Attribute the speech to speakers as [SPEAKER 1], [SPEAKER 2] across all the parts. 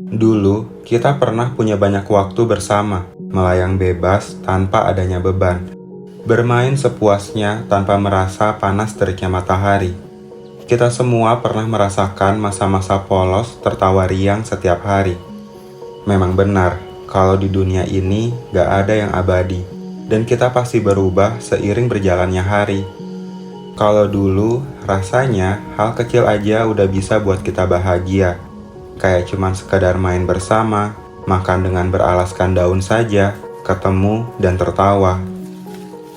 [SPEAKER 1] Dulu, kita pernah punya banyak waktu bersama, melayang bebas tanpa adanya beban, bermain sepuasnya tanpa merasa panas teriknya matahari. Kita semua pernah merasakan masa-masa polos tertawa riang setiap hari. Memang benar, kalau di dunia ini gak ada yang abadi, dan kita pasti berubah seiring berjalannya hari. Kalau dulu, rasanya hal kecil aja udah bisa buat kita bahagia. Kayak cuman sekadar main bersama, makan dengan beralaskan daun saja, ketemu dan tertawa.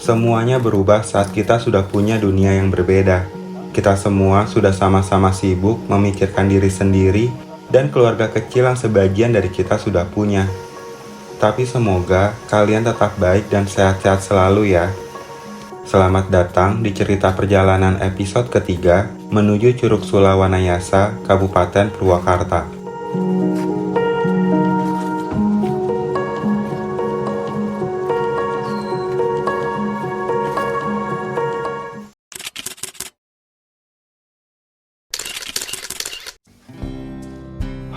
[SPEAKER 1] Semuanya berubah saat kita sudah punya dunia yang berbeda. Kita semua sudah sama-sama sibuk memikirkan diri sendiri dan keluarga kecil yang sebagian dari kita sudah punya. Tapi semoga kalian tetap baik dan sehat-sehat selalu ya. Selamat datang di cerita perjalanan episode ketiga menuju Curug Sula Wanayasa, Kabupaten Purwakarta.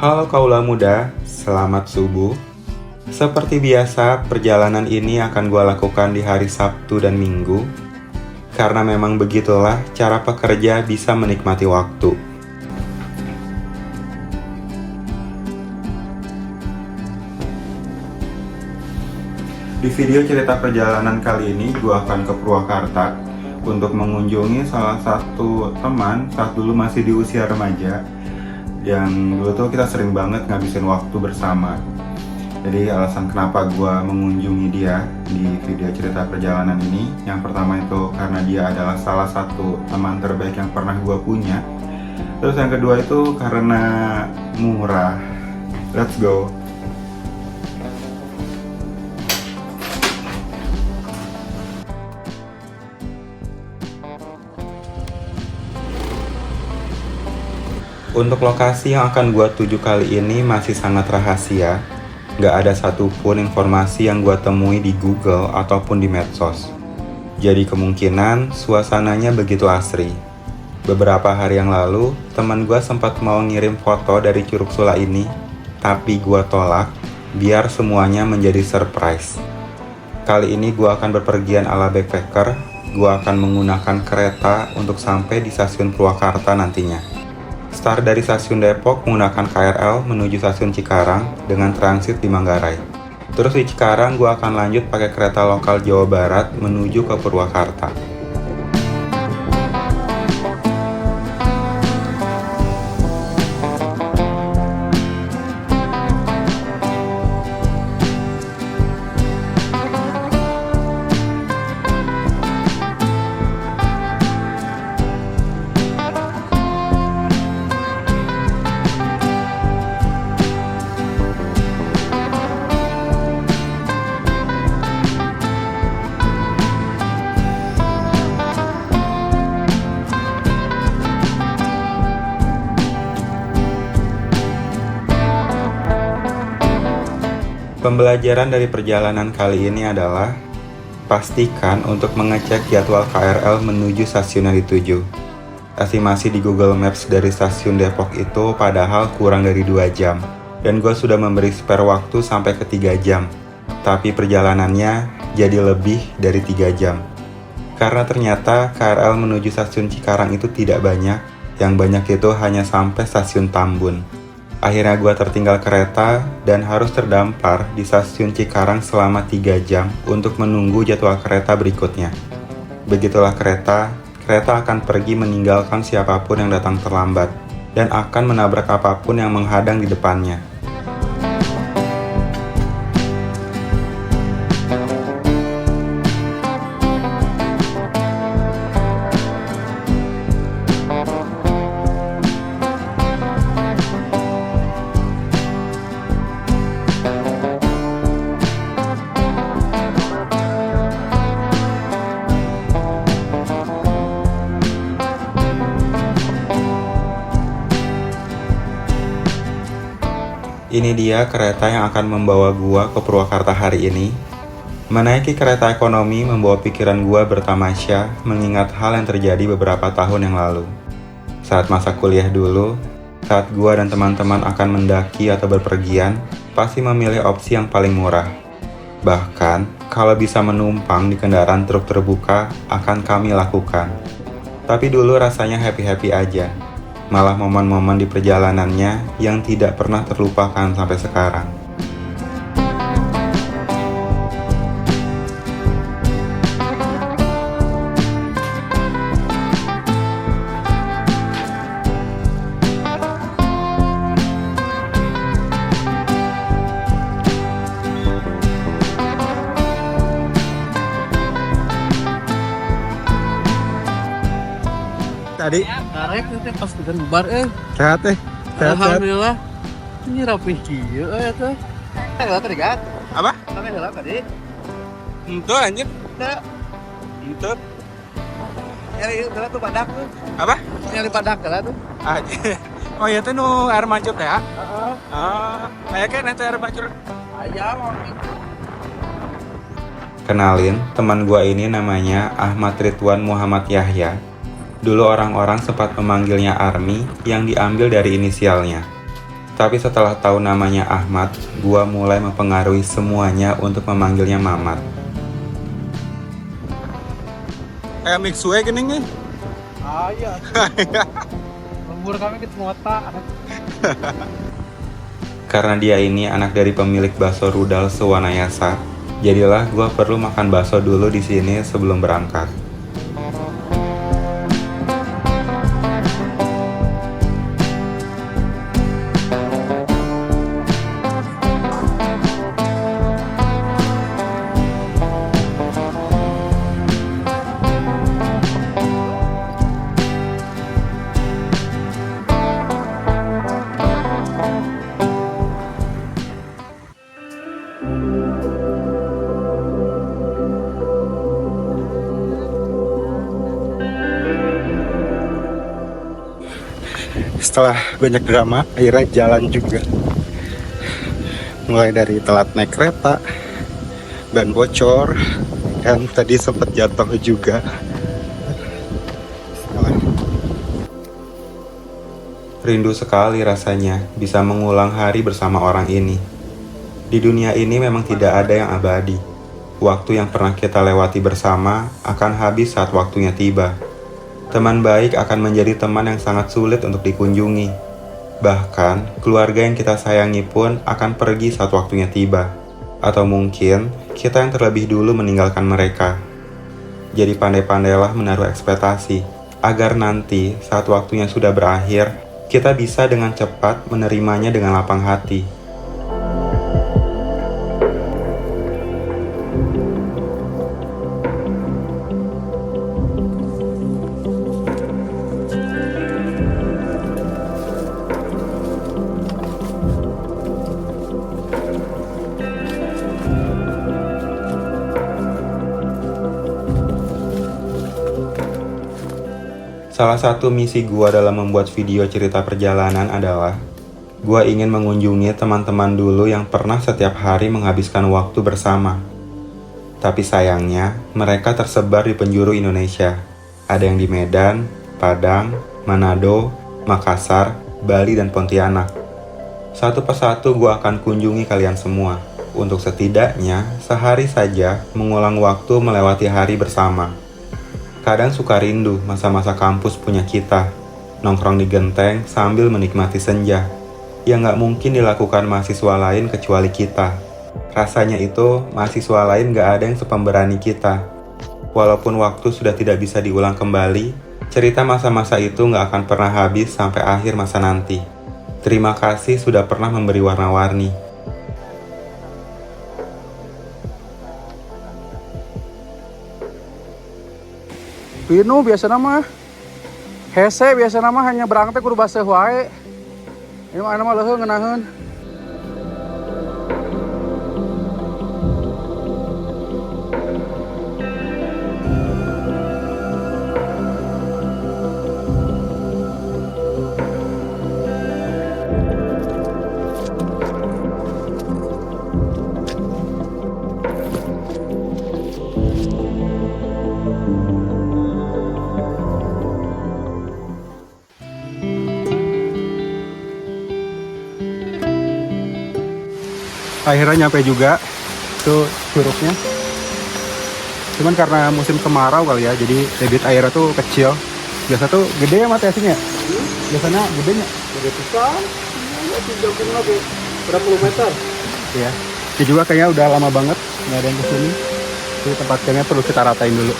[SPEAKER 1] Halo kaula muda, selamat subuh. Seperti biasa, perjalanan ini akan gue lakukan di hari Sabtu dan Minggu, karena memang begitulah cara pekerja bisa menikmati waktu. Di video cerita perjalanan kali ini, gue akan ke Purwakarta untuk mengunjungi salah satu teman saat dulu masih di usia remaja, yang dulu tuh kita sering banget ngabisin waktu bersama. Jadi alasan kenapa gue mengunjungi dia di video cerita perjalanan ini, yang pertama itu karena dia adalah salah satu teman terbaik yang pernah gue punya. Terus yang kedua itu karena murah. Let's go. Untuk lokasi yang akan gue tuju kali ini masih sangat rahasia. Gak ada satupun informasi yang gue temui di Google ataupun di medsos. Jadi kemungkinan suasananya begitu asri. Beberapa hari yang lalu, teman gue sempat mau ngirim foto dari Curug Sula ini, tapi gue tolak, biar semuanya menjadi surprise. Kali ini gue akan berpergian ala backpacker. Gue akan menggunakan kereta untuk sampai di stasiun Purwakarta nantinya. Start dari stasiun Depok menggunakan KRL menuju stasiun Cikarang dengan transit di Manggarai. Terus di Cikarang gue akan lanjut pakai kereta lokal Jawa Barat menuju ke Purwakarta. Pembelajaran dari perjalanan kali ini adalah pastikan untuk mengecek jadwal KRL menuju stasiun yang dituju. Estimasi di Google Maps dari stasiun Depok itu padahal kurang dari 2 jam, dan gue sudah memberi spare waktu sampai ke 3 jam. Tapi perjalanannya jadi lebih dari 3 jam. Karena ternyata KRL menuju stasiun Cikarang itu tidak banyak, yang banyak itu hanya sampai stasiun Tambun. Akhirnya gue tertinggal kereta dan harus terdampar di stasiun Cikarang selama 3 jam untuk menunggu jadwal kereta berikutnya. Begitulah kereta akan pergi meninggalkan siapapun yang datang terlambat dan akan menabrak apapun yang menghadang di depannya. Ini dia kereta yang akan membawa gua ke Purwakarta hari ini. Menaiki kereta ekonomi membawa pikiran gua bertamasya mengingat hal yang terjadi beberapa tahun yang lalu. Saat masa kuliah dulu, Saat gua dan teman-teman akan mendaki atau berpergian, pasti memilih opsi yang paling murah. Bahkan, kalau bisa menumpang di kendaraan truk terbuka, akan kami lakukan. Tapi dulu rasanya happy-happy aja. Malah momen-momen di perjalanannya yang tidak pernah terlupakan sampai sekarang.
[SPEAKER 2] Tadi
[SPEAKER 3] Karek nanti pas kita bubar
[SPEAKER 2] sehat teh. Sehat.
[SPEAKER 3] alhamdulillah ini rapi kieu tuh. Heula tadi kan?
[SPEAKER 2] Apa?
[SPEAKER 3] Sampai heula tadi.
[SPEAKER 2] Itu anjir.
[SPEAKER 3] Teu
[SPEAKER 2] Itu
[SPEAKER 3] nyari heula tuh badak tuh.
[SPEAKER 2] apa?
[SPEAKER 3] Nyari badak heula tuh.
[SPEAKER 2] Anjir. Oh iya teh nu air mancur teh ya.
[SPEAKER 3] Heeh.
[SPEAKER 2] Ah, kayak kan nanti air mancur.
[SPEAKER 3] Aya mah.
[SPEAKER 1] Kenalin, teman gua ini namanya Ahmad Ridwan Muhammad Yahya. Dulu orang-orang sempat memanggilnya Army yang diambil dari inisialnya. Tapi setelah tahu namanya Ahmad, gua mulai mempengaruhi semuanya untuk memanggilnya Mamat.
[SPEAKER 2] Kayak mixue gini nih.
[SPEAKER 3] Aya. Lembur kami ke Mota.
[SPEAKER 1] Karena dia ini anak dari pemilik bakso rudal Sewanayasa, jadilah gua perlu makan bakso dulu di sini sebelum berangkat.
[SPEAKER 2] Setelah banyak drama, akhirnya jalan juga. Mulai dari telat naik kereta, ban bocor, dan tadi sempat jatuh juga.
[SPEAKER 1] Rindu sekali rasanya bisa mengulang hari bersama orang ini. Di dunia ini memang tidak ada yang abadi. Waktu yang pernah kita lewati bersama akan habis saat waktunya tiba. Teman baik akan menjadi teman yang sangat sulit untuk dikunjungi. Bahkan, keluarga yang kita sayangi pun akan pergi saat waktunya tiba. Atau mungkin, kita yang terlebih dulu meninggalkan mereka. Jadi pandai-pandailah menaruh ekspektasi, agar nanti saat waktunya sudah berakhir, kita bisa dengan cepat menerimanya dengan lapang hati. Salah satu misi gua dalam membuat video cerita perjalanan adalah gua ingin mengunjungi teman-teman dulu yang pernah setiap hari menghabiskan waktu bersama. Tapi sayangnya, mereka tersebar di penjuru Indonesia. Ada yang di Medan, Padang, Manado, Makassar, Bali, dan Pontianak. Satu persatu gua akan kunjungi kalian semua, untuk setidaknya sehari saja mengulang waktu melewati hari bersama. Kadang suka rindu masa-masa kampus punya kita, nongkrong di genteng sambil menikmati senja, yang gak mungkin dilakukan mahasiswa lain kecuali kita. Rasanya itu, mahasiswa lain gak ada yang sepemberani kita. Walaupun waktu sudah tidak bisa diulang kembali, cerita masa-masa itu gak akan pernah habis sampai akhir masa nanti. Terima kasih sudah pernah memberi warna-warni.
[SPEAKER 3] Pinu biasa nama hese biasa nama hanya berangkat kudu baseuh wae. Ini mah mah leuheung ngeunaheun. akhirnya nyampe juga tuh curugnya. Cuman karena musim kemarau kali ya, jadi debit airnya tuh kecil. Biasa tuh gede ya mati aslinya. Biasanya gedenya.
[SPEAKER 4] Gede pisan. Ya, jauhnya berapa puluh meter?
[SPEAKER 3] Iya. Ini juga kayaknya udah lama banget nggak ada yang kesini. Jadi tempat campnya perlu kita ratain dulu.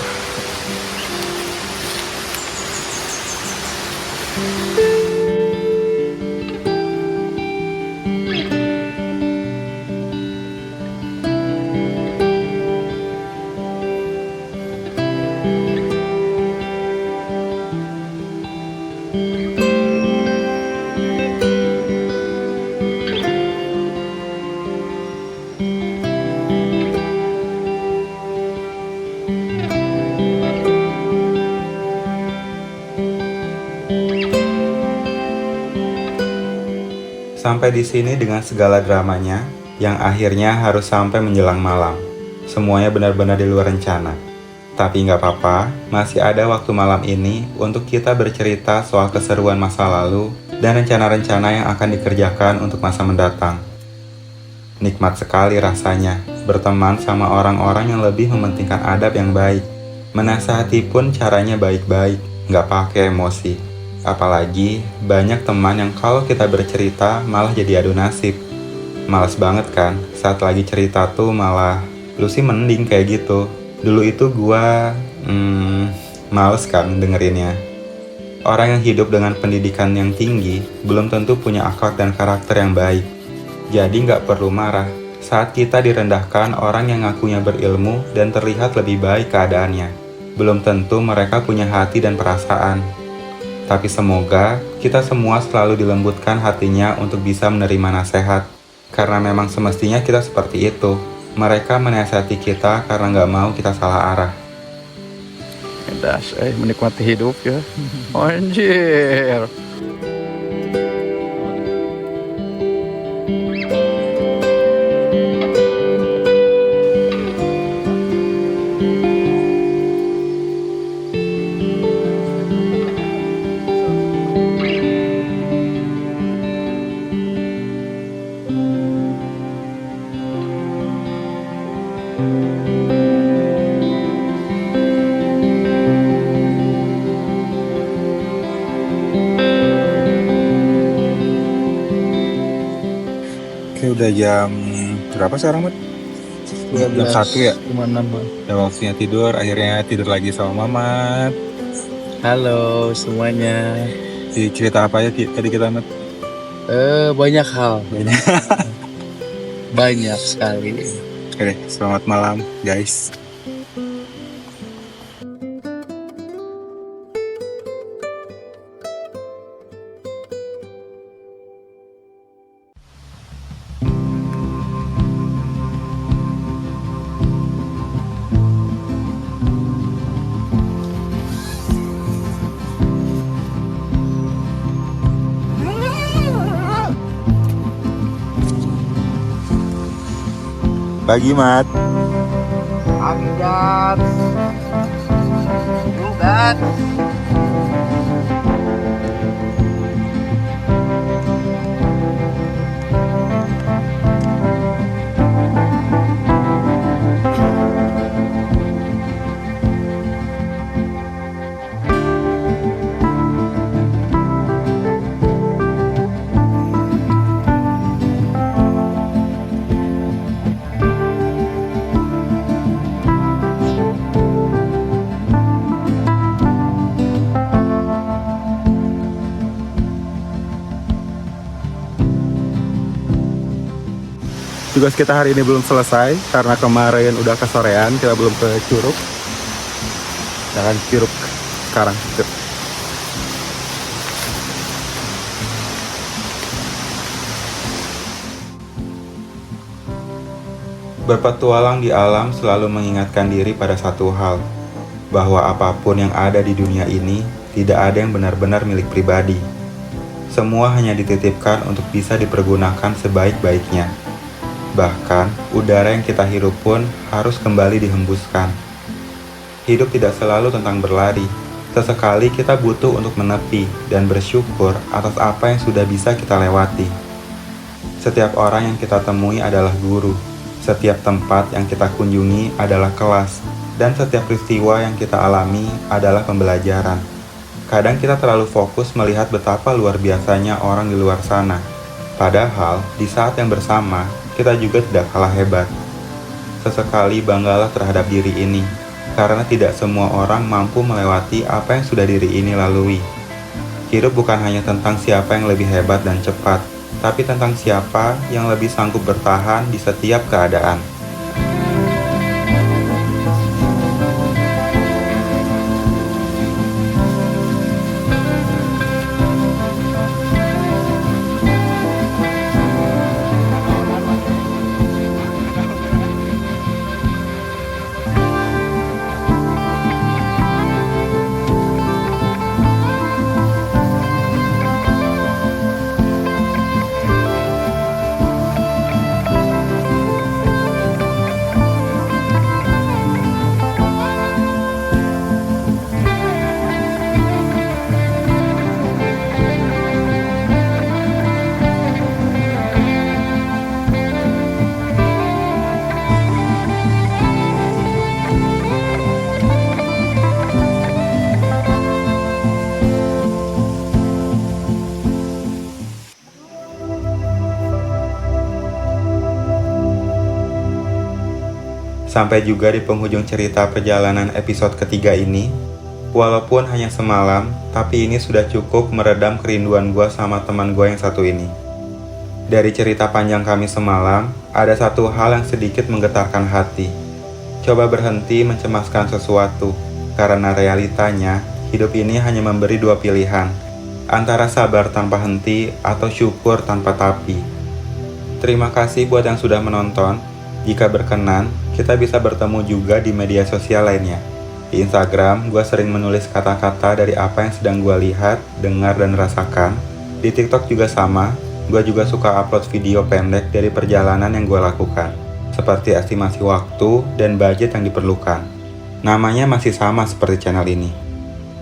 [SPEAKER 1] Sampai di sini dengan segala dramanya, yang akhirnya harus sampai menjelang malam. Semuanya benar-benar di luar rencana. Tapi nggak apa-apa, masih ada waktu malam ini untuk kita bercerita soal keseruan masa lalu dan rencana-rencana yang akan dikerjakan untuk masa mendatang. Nikmat sekali rasanya, berteman sama orang-orang yang lebih mementingkan adab yang baik. Menasihati pun caranya baik-baik, nggak pakai emosi. Apalagi banyak teman yang kalau kita bercerita malah jadi adu nasib. Males banget kan, saat lagi cerita tuh malah lu sih mending kayak gitu. Dulu itu gua males kan dengerinnya. Orang yang hidup dengan pendidikan yang tinggi belum tentu punya akhlak dan karakter yang baik. Jadi nggak perlu marah saat kita direndahkan orang yang ngakunya berilmu dan terlihat lebih baik keadaannya. Belum tentu mereka punya hati dan perasaan. Tapi semoga kita semua selalu dilembutkan hatinya untuk bisa menerima nasihat. Karena memang semestinya kita seperti itu. Mereka menasihati kita karena nggak mau kita salah arah.
[SPEAKER 3] Das, menikmati hidup ya. Anjir.
[SPEAKER 2] Oke, udah jam berapa sekarang, Mat? Jam 1 ya?
[SPEAKER 4] 56.
[SPEAKER 2] Udah waktunya tidur, akhirnya tidur lagi sama Mamat.
[SPEAKER 4] Halo semuanya.
[SPEAKER 2] Di cerita apa ya tadi kita, Mat?
[SPEAKER 4] Banyak hal. Banyak sekali.
[SPEAKER 2] Oke deh, selamat malam guys. Pagi, Mat.
[SPEAKER 4] Pagi, Dan. Dan.
[SPEAKER 3] Tugas kita hari ini belum selesai karena kemarin udah kesorean, kita belum ke curug. Jangan curug sekarang. Yuk.
[SPEAKER 1] Berpetualang di alam selalu mengingatkan diri pada satu hal, bahwa apapun yang ada di dunia ini tidak ada yang benar-benar milik pribadi. Semua hanya dititipkan untuk bisa dipergunakan sebaik-baiknya. Bahkan, udara yang kita hirup pun harus kembali dihembuskan. Hidup tidak selalu tentang berlari. Sesekali kita butuh untuk menepi dan bersyukur atas apa yang sudah bisa kita lewati. Setiap orang yang kita temui adalah guru. Setiap tempat yang kita kunjungi adalah kelas. Dan setiap peristiwa yang kita alami adalah pembelajaran. Kadang kita terlalu fokus melihat betapa luar biasanya orang di luar sana. Padahal, di saat yang bersama, kita juga tidak kalah hebat. Sesekali banggalah terhadap diri ini, karena tidak semua orang mampu melewati apa yang sudah diri ini lalui. Hidup bukan hanya tentang siapa yang lebih hebat dan cepat, tapi tentang siapa yang lebih sanggup bertahan di setiap keadaan. Sampai juga di penghujung cerita perjalanan episode ketiga ini. Walaupun hanya semalam, tapi ini sudah cukup meredam kerinduan gue sama teman gue yang satu ini. Dari cerita panjang kami semalam, ada satu hal yang sedikit menggetarkan hati. Coba berhenti mencemaskan sesuatu, karena realitanya, hidup ini hanya memberi dua pilihan, antara sabar tanpa henti atau syukur tanpa tapi. Terima kasih buat yang sudah menonton. Jika berkenan, kita bisa bertemu juga di media sosial lainnya. Di Instagram, gue sering menulis kata-kata dari apa yang sedang gue lihat, dengar, dan rasakan. Di TikTok juga sama, gue juga suka upload video pendek dari perjalanan yang gue lakukan, seperti estimasi waktu dan budget yang diperlukan. Namanya masih sama seperti channel ini.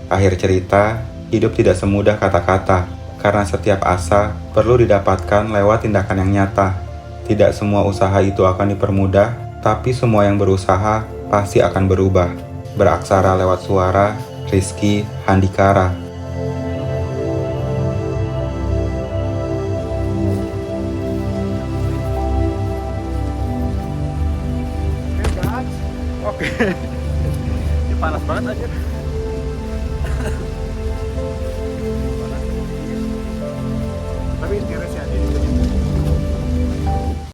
[SPEAKER 1] Akhir cerita, hidup tidak semudah kata-kata, karena setiap asa perlu didapatkan lewat tindakan yang nyata. Tidak semua usaha itu akan dipermudah, tapi semua yang berusaha pasti akan berubah. Beraksara lewat suara, Rizky Handikara.
[SPEAKER 3] Oke. Ini panas banget aja.